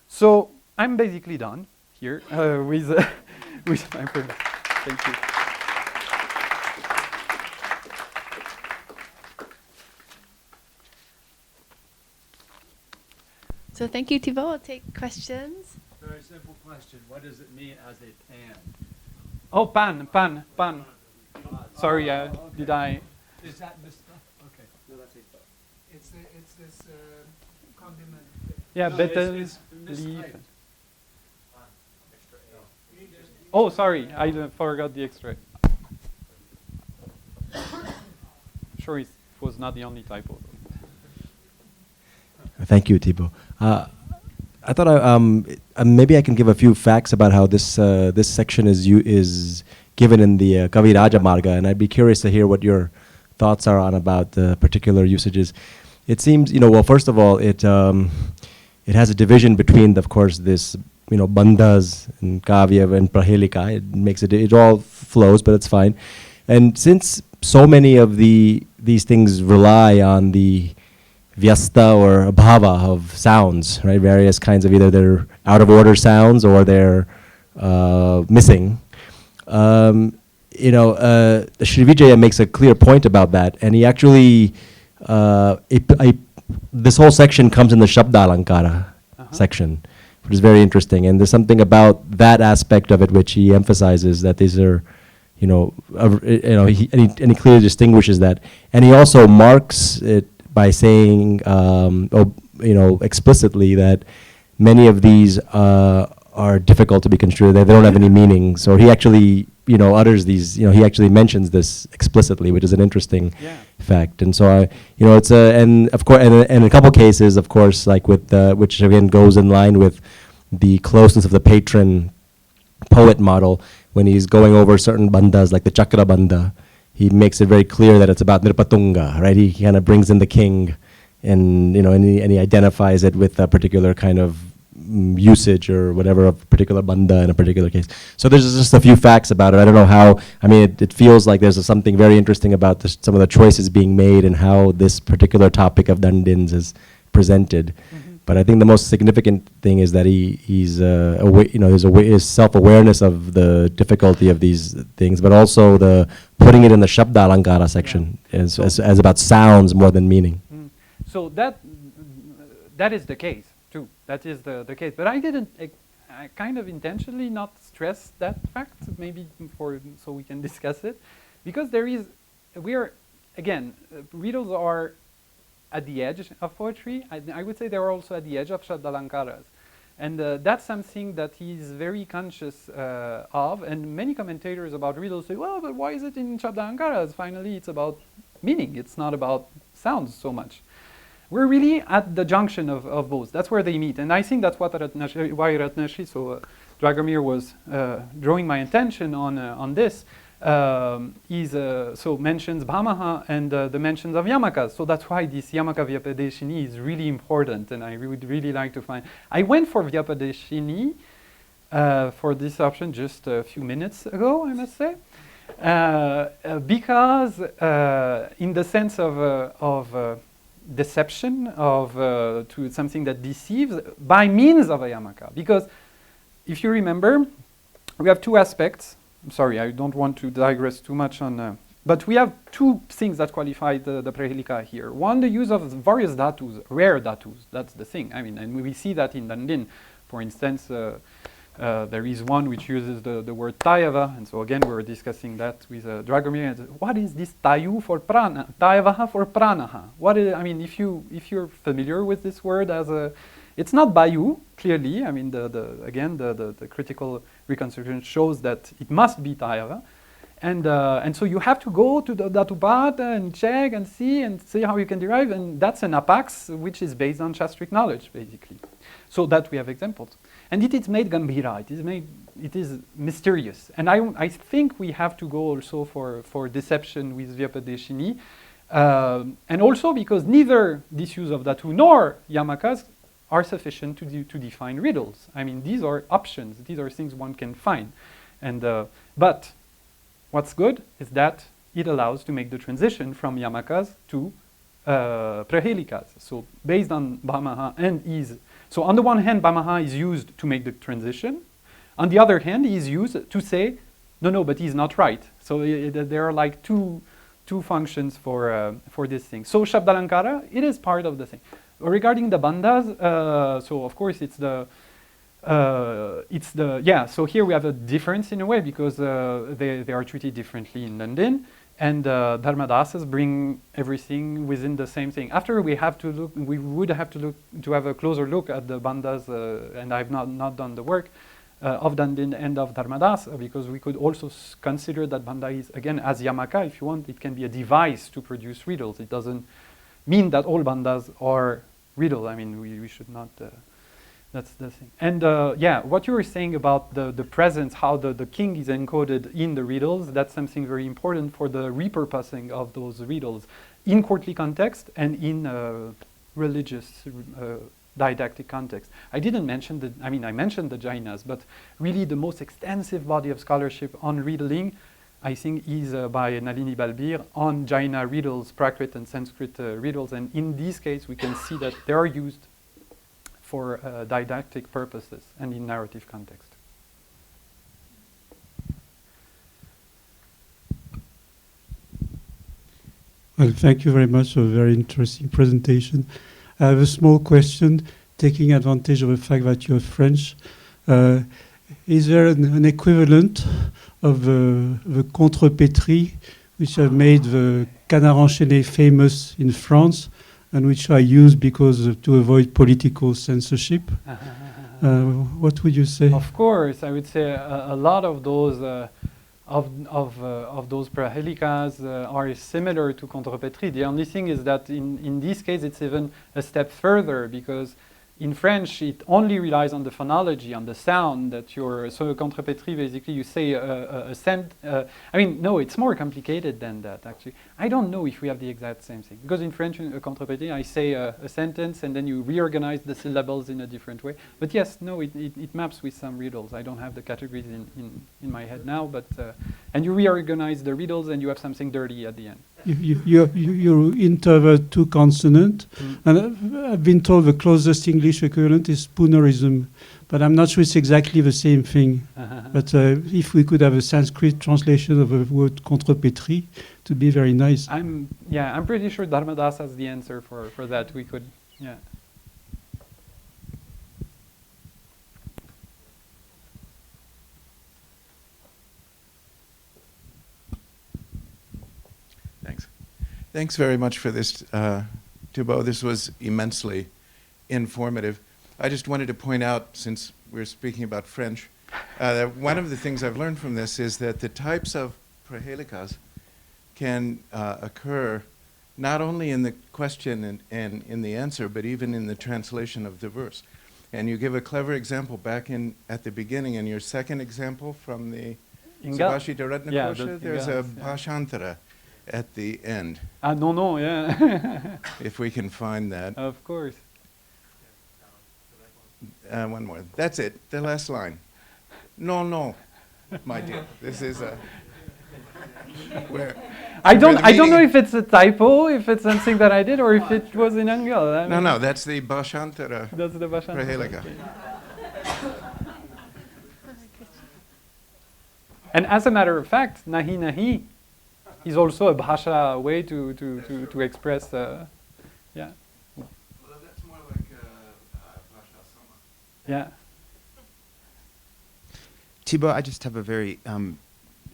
So I'm basically done here with my presentation. Thank you. So thank you, Thibaut. I'll take questions. Very simple question. What does it mean as a pan? Oh, pan. Sorry, did I? Is that this stuff? Okay. No, that's it. It's this condiment. Yeah, No, betel it's leaf. mistyped. Oh, sorry, I forgot the extra. Sure, it was not the only typo. Thank you, Thibaut. I thought maybe I can give a few facts about how this section is given in the Kaviraja Marga, and I'd be curious to hear what your thoughts are on about the particular usages. It seems, well, first of all, it has a division between, of course, this, bandhas and kavya and prahelika. It makes it all flows, but it's fine. And since so many of these things rely on the vyasta or bhava of sounds, right? Various kinds of either they're out of order sounds or they're missing. Sri Vijaya makes a clear point about that, and he actually, this whole section comes in the Shabda Alankara section, which is very interesting, and there's something about that aspect of it which he emphasizes, that these are, he clearly distinguishes that, and he also marks it by saying, explicitly that many of these are difficult to be construed. They don't have any meaning. So he actually, utters these. He actually mentions this explicitly, which is an interesting fact. And so it's and of course, and in a couple cases, of course, like with which again goes in line with the closeness of the patron poet model. When he's going over certain bandhas, like the Chakra Bandha, he makes it very clear that it's about Nirpatunga, right? He kind of brings in the king, and and he identifies it with a particular kind of usage or whatever of particular bandha in a particular case. So there's just a few facts about it. I don't know how. I mean, it feels like there's something very interesting about some of the choices being made and how this particular topic of Dandins is presented. But I think the most significant thing is that he's his self-awareness of the difficulty of these things, but also the putting it in the Shabda Alankara section as about sounds more than meaning. So that is the case too. That is the case. But I didn't. I kind of intentionally not stress that fact, maybe so we can discuss it, because riddles are at the edge of poetry. I would say they're also at the edge of Shabdalankaras. And that's something that he's very conscious of. And many commentators about riddles say, well, but why is it in Shabdalankaras? Finally, it's about meaning. It's not about sounds so much. We're really at the junction of both. That's where they meet. And I think that's why Ratnashri, so Dragomir was drawing my attention on this. Mentions Bhamaha and the mentions of Yamakas. So that's why this Yamaka Vyapadeshini is really important, and I would really like to find. I went for Vyapadeshini for this option just a few minutes ago, I must say, because in the sense of deception, to something that deceives by means of a Yamaka. Because if you remember, we have two aspects. I'm sorry, I don't want to digress too much on, but we have two things that qualify the Prahelika here. One, the use of various dhatus, rare dhatus, that's the thing. I mean, and we see that in Dandin. For instance, there is one which uses the word tayava, and so again we're discussing that with Dragomir. What is this tayu for prana, tayavaha for pranaha? What is, I mean, if you're familiar with this word it's not Bayu, clearly. I mean, the critical reconstruction shows that it must be Tayava. And so you have to go to the Dhatupata and check and see how you can derive. And that's an apax, which is based on Shastric knowledge, basically. So that we have examples. And it is made Gambhira. It is mysterious. And I think we have to go also for deception with Vyapadeshini. And also because neither disuse of dhatu nor yamakas are sufficient to define riddles. I mean, these are options. These are things one can find. And, but what's good is that it allows to make the transition from yamakas to prahelikas. So based on Bhamaha and is. So on the one hand, Bhamaha is used to make the transition. On the other hand, he is used to say, no, but he's not right. So there are like two functions for this thing. So Shabdalankara, it is part of the thing. Regarding the bandhas, so of course it's the so here we have a difference in a way because they are treated differently in Dandin, and Dharmadasas bring everything within the same thing. After we would have to look to have a closer look at the bandhas, and I've not done the work of Dandin and of Dharmadasa, because we could also consider that bandha is, again, as yamaka, if you want, it can be a device to produce riddles. It doesn't mean that all bandhas are riddle. I mean, we should not, that's the thing. And what you were saying about the presence, how the king is encoded in the riddles, that's something very important for the repurposing of those riddles in courtly context and in religious didactic context. I didn't mention I mentioned the Jainas, but really the most extensive body of scholarship on riddling, I think, is by Nalini Balbir on Jaina riddles, Prakrit and Sanskrit riddles. And in this case, we can see that they are used for didactic purposes and in narrative context. Well, thank you very much for a very interesting presentation. I have a small question, taking advantage of the fact that you're French. Is there an equivalent of the contrepétries which have made the canard enchaîné famous in France and which are used because to avoid political censorship? What would you say? Of course, I would say a lot of those of those prahelikas are similar to contrepétries. The only thing is that in this case it's even a step further, because in French it only relies on the phonology, on the sound that you're. So a contrepétrie, basically you say I mean, no, it's more complicated than that actually. I don't know if we have the exact same thing, because in French a contrepétrie, I say a sentence and then you reorganize the syllables in a different way. But yes, no, it maps with some riddles. I don't have the categories in my head now, but and you reorganize the riddles and you have something dirty at the end. You intervert two consonants, and I've been told the closest English equivalent is spoonerism, but I'm not sure it's exactly the same thing. But if we could have a Sanskrit translation of the word contrepétrie, it would be very nice. I'm pretty sure Dharmadasa has the answer for that. We could, yeah. Thanks. Thanks very much for this, Thibaut. This was immensely informative. I just wanted to point out, since we're speaking about French, that one of the things I've learned from this is that the types of prahelikas can occur not only in the question and in the answer, but even in the translation of the verse. And you give a clever example back at the beginning in your second example from the Subhashita Ratnakosha. There's a bhashantara at the end. No, yeah. If we can find that. Of course. One more. That's it. The last line. No, my dear. This is where. I don't know if it's a typo, if it's something that I did, or if it was in Angal. No, that's the bhashantara. That's the bhashantara. Prahelika. And as a matter of fact, nahi nahi is also a bhasha way to express, yeah. Well, that's more like bhasha sama. Yeah. Thibaut, I just have a very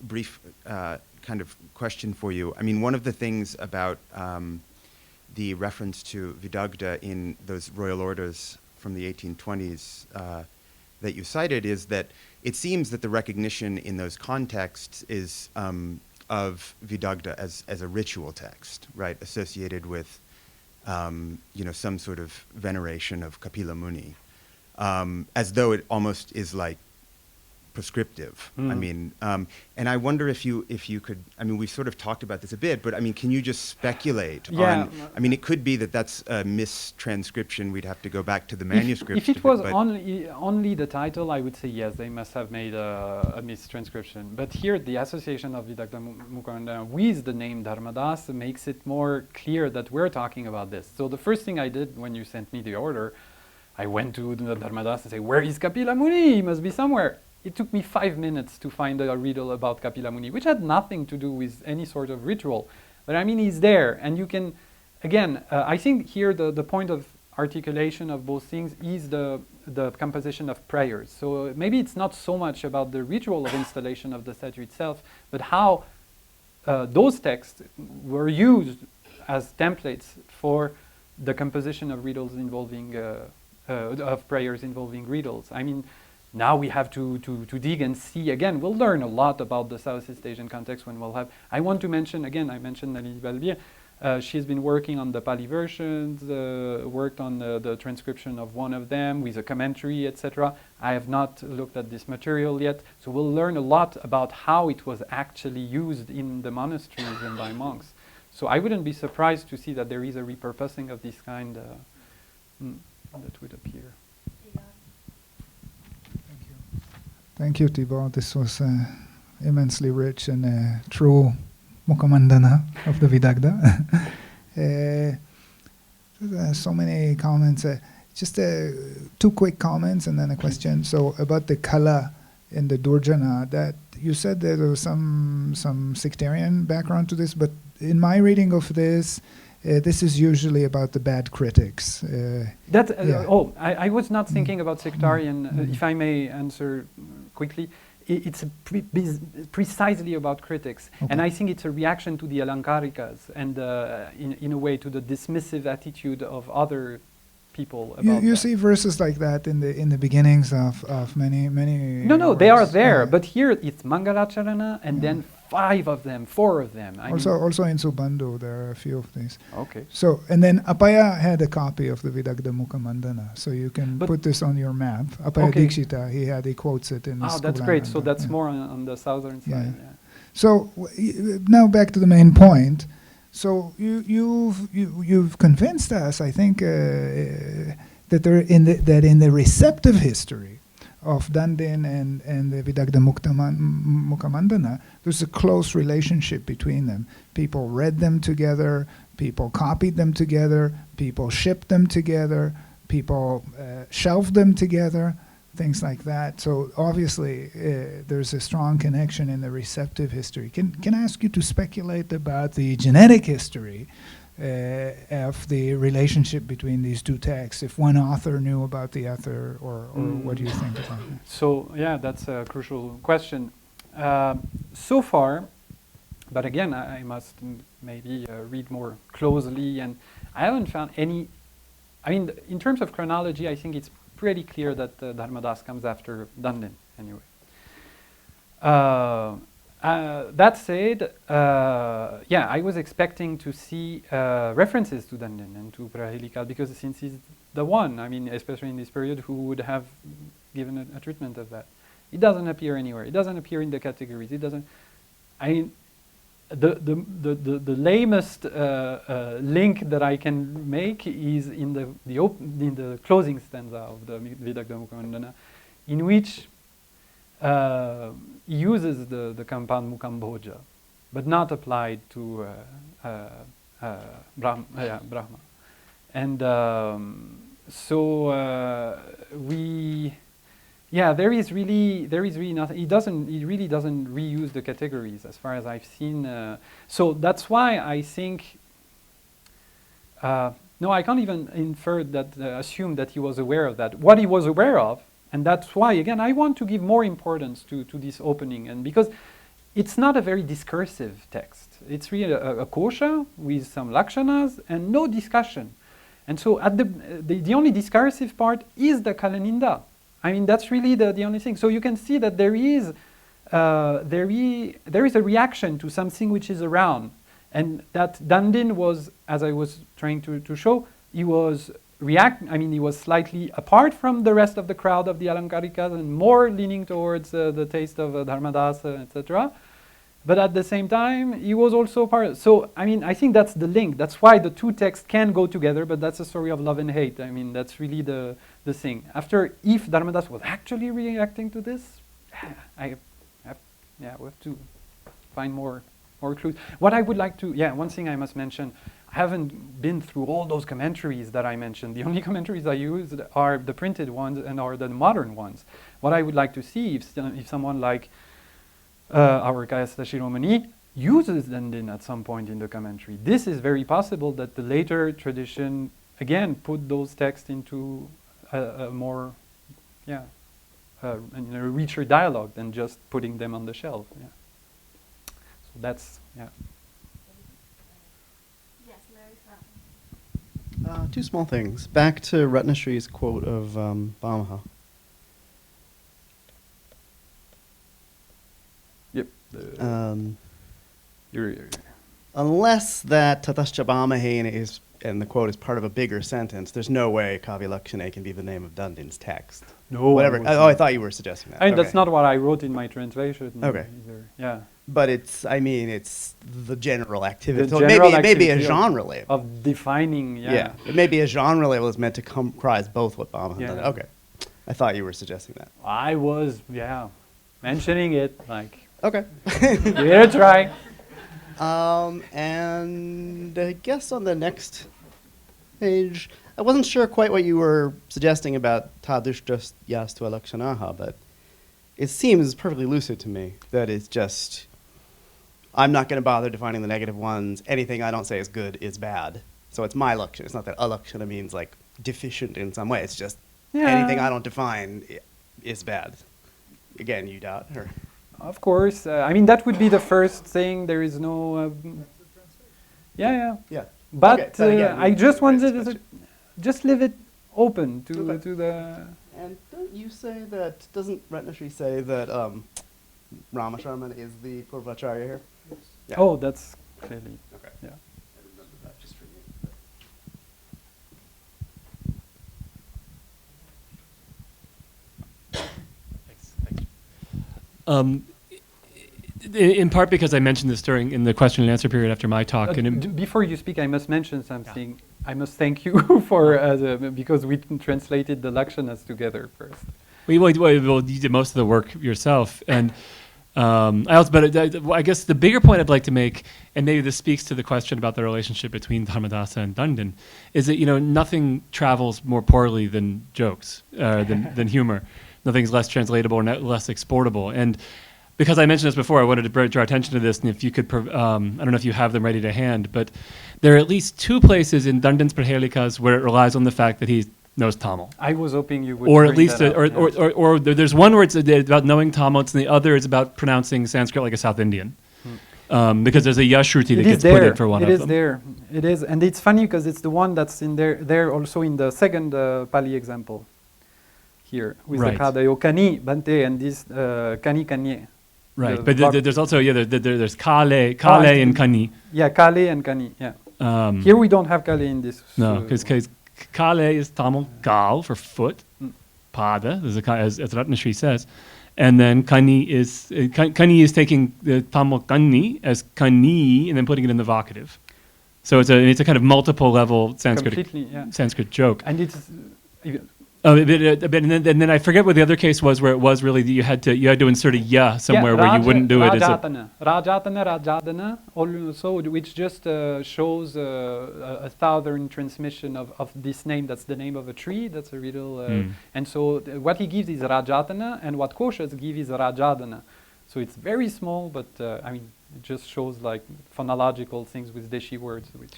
brief kind of question for you. I mean, one of the things about the reference to Vidagda in those royal orders from the 1820s that you cited is that it seems that the recognition in those contexts is of Vidagda as a ritual text, right, associated with some sort of veneration of Kapila Muni, as though it almost is like prescriptive. I Mm. mean, and I wonder if you could. I mean, we've sort of talked about this a bit, but I mean, can you just speculate Yeah. on? I mean, it could be that that's a mistranscription. We'd have to go back to the manuscript. If it was only the title, I would say yes, they must have made a mistranscription. But here, the association of Vidagda Mukamandana with the name Dharmadasa makes it more clear that we're talking about this. So the first thing I did when you sent me the order, I went to the Dharmadasa and say, where is Kapila Muni? He must be somewhere. It took me 5 minutes to find a riddle about Kapila Muni, which had nothing to do with any sort of ritual. But I mean, he's there, and you can, again, I think here the point of articulation of both things is the composition of prayers. So maybe it's not so much about the ritual of installation of the statue itself, but how those texts were used as templates for the composition of riddles involving, of prayers involving riddles. I mean, now we have to dig and see. Again, we'll learn a lot about the Southeast Asian context when we'll have. I want to mention, again, I mentioned Nalini Balbir. She's been working on the Pali versions, worked on the transcription of one of them with a commentary, etc. I have not looked at this material yet, so we'll learn a lot about how it was actually used in the monasteries and by monks. So I wouldn't be surprised to see that there is a repurposing of this kind that would appear. Thank you, Thibaut. This was immensely rich and true Mukamandana of the Vidagda. So many comments. Just 2 quick comments and then a question. So about the Kala in the Durjana, that you said that there was some sectarian background to this, but in my reading of this, this is usually about the bad critics. I was not thinking about sectarian. If I may answer quickly, it's precisely about critics, Okay. and I think it's a reaction to the Alankarikas and, in a way, to the dismissive attitude of other people. About You that. see verses like that in the beginnings of many. No, they are works. there, but here it's Mangalacharana, and then 4 of them. I mean, Also in Subandhu there are a few of these. okay. So, and then Apaya had a copy of the Vidagda Mukamandana, so you can But- put this on your map. Apaya Okay. Dikshita, he quotes it in his Oh, that's School great. Ananda, So that's yeah. more on the southern Yeah. side. Yeah. So now back to the main point. So you've convinced us, I think, that in the receptive history of Dandin and the Vidagda Mukamandana, there's a close relationship between them. People read them together, people copied them together, people shipped them together, people shelved them together, things like that. So obviously there's a strong connection in the receptive history. Can I ask you to speculate about the genetic history of the relationship between these 2 texts, if one author knew about the other, or what do you think about that? So yeah, that's a crucial question. So far, but again, I must maybe read more closely, and I haven't found any. I mean, in terms of chronology, I think it's pretty clear that Dharmadas comes after Dandin, anyway. That said, I was expecting to see references to Dandin and to Prahelikal, because since he's the one, I mean, especially in this period, who would have given a treatment of that. It doesn't appear anywhere. It doesn't appear in the categories. It doesn't. I mean, the lamest link that I can make is in the closing stanza of the Vidagda Mukamandana, in which he uses the compound Mukambhoja, but not applied to Brahma. And there is really nothing. He really doesn't reuse the categories as far as I've seen. So that's why I think. No, I can't even infer that, assume that he was aware of that. What he was aware of, and that's why, again, I want to give more importance to this opening, and because it's not a very discursive text. It's really a kosha with some lakshanas and no discussion. And so at the only discursive part is the Kalaninda. I mean, that's really the only thing. So you can see that there is a reaction to something which is around. And that Dandin was, as I was trying to show, he was he was slightly apart from the rest of the crowd of the Alankarikas and more leaning towards the taste of Dharmadasa, etc. But at the same time, he was also part. So, I think that's the link. That's why the two texts can go together, but that's a story of love and hate. That's really the thing. After, if Dharmadasa was actually reacting to this, we have to find more clues. What I would like to, one thing I must mention, I haven't been through all those commentaries that I mentioned. The only commentaries I used are the printed ones and are the modern ones. What I would like to see, if someone like our Kayasta Shiromani uses Dandin at some point in the commentary, this is very possible that the later tradition, again, put those texts into a more, a richer dialogue than just putting them on the shelf. Yeah. So that's, Two small things. Back to Ratnashree's quote of Bhamaha. Yep. Unless that Tatascha Bhamahe is, and the quote is part of a bigger sentence, there's no way Kavya Lakshane can be the name of Dandin's text. No. Whatever. I thought you were suggesting that. That's not what I wrote in my translation. Okay. Either. Yeah. But it's the general activity. The So general maybe a activity genre label. of defining. Yeah. It may be a genre label is meant to comprise both what Bhamaha and Dandin. Okay. I thought you were suggesting that. I was, mentioning it like. Okay. Give it a try. And I guess on the next page, I wasn't sure quite what you were suggesting about Tadushtas Yastu Alakshanaha, but it seems perfectly lucid to me that it's just, I'm not going to bother defining the negative ones. Anything I don't say is good is bad. So it's my lakshana. It's not that alakshana means like deficient in some way. It's just anything I don't define is bad. Again, you doubt? Or? Of course. That would be the first thing. There is no... Yeah. But Okay, again, I just wanted to to just leave it open to the... And don't you say that, doesn't Ratnashri say that Rama Sharman is the Purvacharya here? Yes. Yeah. Oh, that's clearly... Okay. Yeah. I remember that just for you. In part because I mentioned this in the question and answer period after my talk. Before you speak, I must mention something. Yeah. I must thank you for because we translated the lakshanas together first. Well, you did most of the work yourself, and I guess the bigger point I'd like to make, and maybe this speaks to the question about the relationship between Dharmadasa and Dandin, is that nothing travels more poorly than jokes, than humor. Nothing's less translatable or less exportable, and because I mentioned this before, I wanted to draw attention to this, and if you could, I don't know if you have them ready to hand, but there are at least two places in Dandin's Prahelikas where it relies on the fact that he knows Tamil. I was hoping you would. Or at least, or there's one where it's about knowing Tamil, and the other is about pronouncing Sanskrit like a South Indian. Because there's a Yashruti that gets put in for one of them. It is there. It is, and it's funny because it's the one that's in there also in the second Pali example. Here with the Kadayo Kani Bante and this Kani Kanye. Right, but there's also there's Kale and Kani. Yeah, Kale and Kani. Yeah. Here we don't have Kale in this. No, because Kale is Tamil Kal for foot, Pada, as Ratnashri says, and then Kani is taking the Tamil Kani as Kani and then putting it in the vocative. So it's a kind of multiple level Sanskrit joke. And it's. And then I forget what the other case was where it was really that you had to insert a ya somewhere where you wouldn't do it as a Rajatana, also, which just shows a southern transmission of this name. That's the name of a tree. That's a riddle. And so what he gives is Rajatana, and what Koshas give is Rajadana. So it's very small, but it just shows like phonological things with Deshi words, which.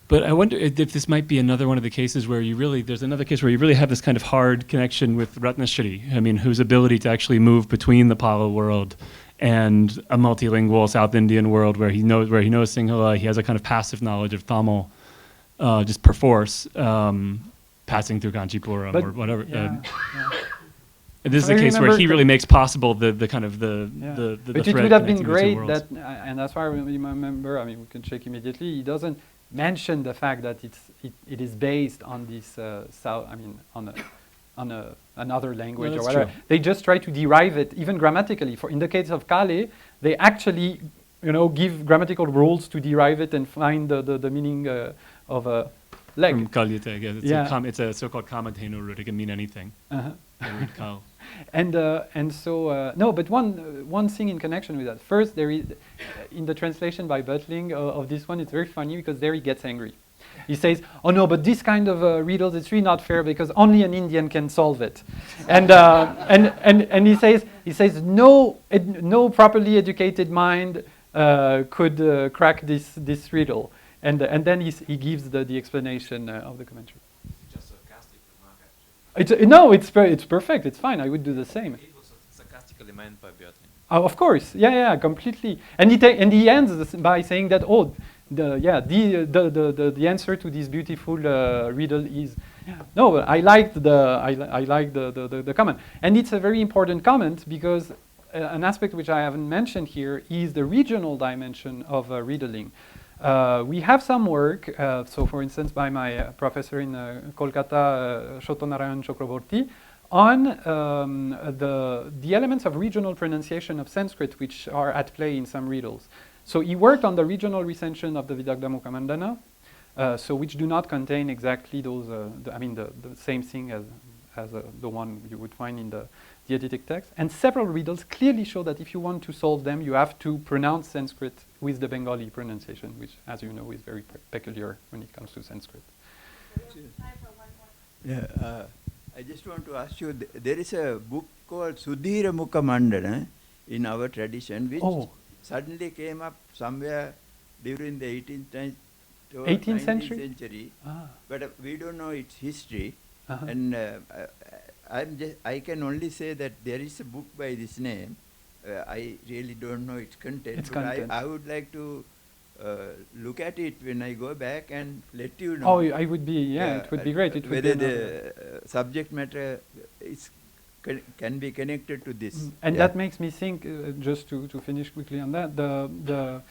But I wonder if this might be another one of the cases where there's another case where you really have this kind of hard connection with Ratnashri, whose ability to actually move between the Pala world and a multilingual South Indian world where he knows Sinhala, he has a kind of passive knowledge of Tamil, just perforce, passing through Kanchipuram or whatever. And this is a case where he really makes possible the kind of the But it would have been great that, and that's why I remember, we can check immediately, he doesn't. mention the fact that it is based on this another language or that's whatever. true. They just try to derive it, even grammatically. In the case of Kale, they actually, give grammatical rules to derive it and find the meaning of a leg. From Kalyate, yes, Yeah. it's a so-called Kamadhenu root. It can mean anything. Uh-huh. The root Kal. And so no, but one thing in connection with that. First, there is in the translation by Butling of this one, it's very funny because there he gets angry. He says, "Oh no, but this kind of riddles, it's really not fair because only an Indian can solve it," and he says no properly educated mind could crack this riddle, and then he gives the explanation of the commentary. Just sarcastic remark, actually. It's perfect. It's fine. I would do the same. It was sarcastically meant by Björn. Oh, of course, yeah, completely. And he ends by saying that the answer to this beautiful riddle is no. But I liked the comment, and it's a very important comment because an aspect which I haven't mentioned here is the regional dimension of riddling. We have some work, so for instance, by my professor in Kolkata, Shotonarayan Chakraborty, on the elements of regional pronunciation of Sanskrit which are at play in some riddles. So he worked on the regional recension of the Vidagdha Mukhamandana, so which do not contain exactly those, the same thing as the one you would find in the diegetic text. And several riddles clearly show that if you want to solve them, you have to pronounce Sanskrit with the Bengali pronunciation, which, as you know, is very peculiar when it comes to Sanskrit. Yeah, I just want to ask you, there is a book called Sudhira Mukhamandana in our tradition, which suddenly came up somewhere during the 18th or 18th 19th century? But we don't know its history. Uh-huh. And I can only say that there is a book by this name. I really don't know its content. I would like to look at it when I go back and let you know. Oh, I would be, it would be great. It would whether be the subject matter can be connected to this. And that makes me think, just to finish quickly on that,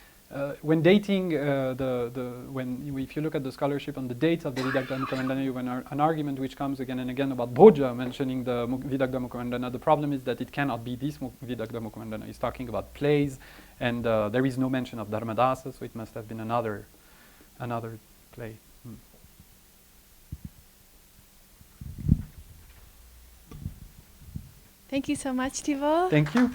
when dating if you look at the scholarship on the dates of the Vidagdha Mukhamandana, you have an argument which comes again and again about Bhoja mentioning the Vidagdha Mukhamandana. The problem is that it cannot be this Vidagdha Mukhamandana. He's talking about plays, and there is no mention of Dharmadasa, so it must have been another play. Thank you so much, Thibaut. Thank you.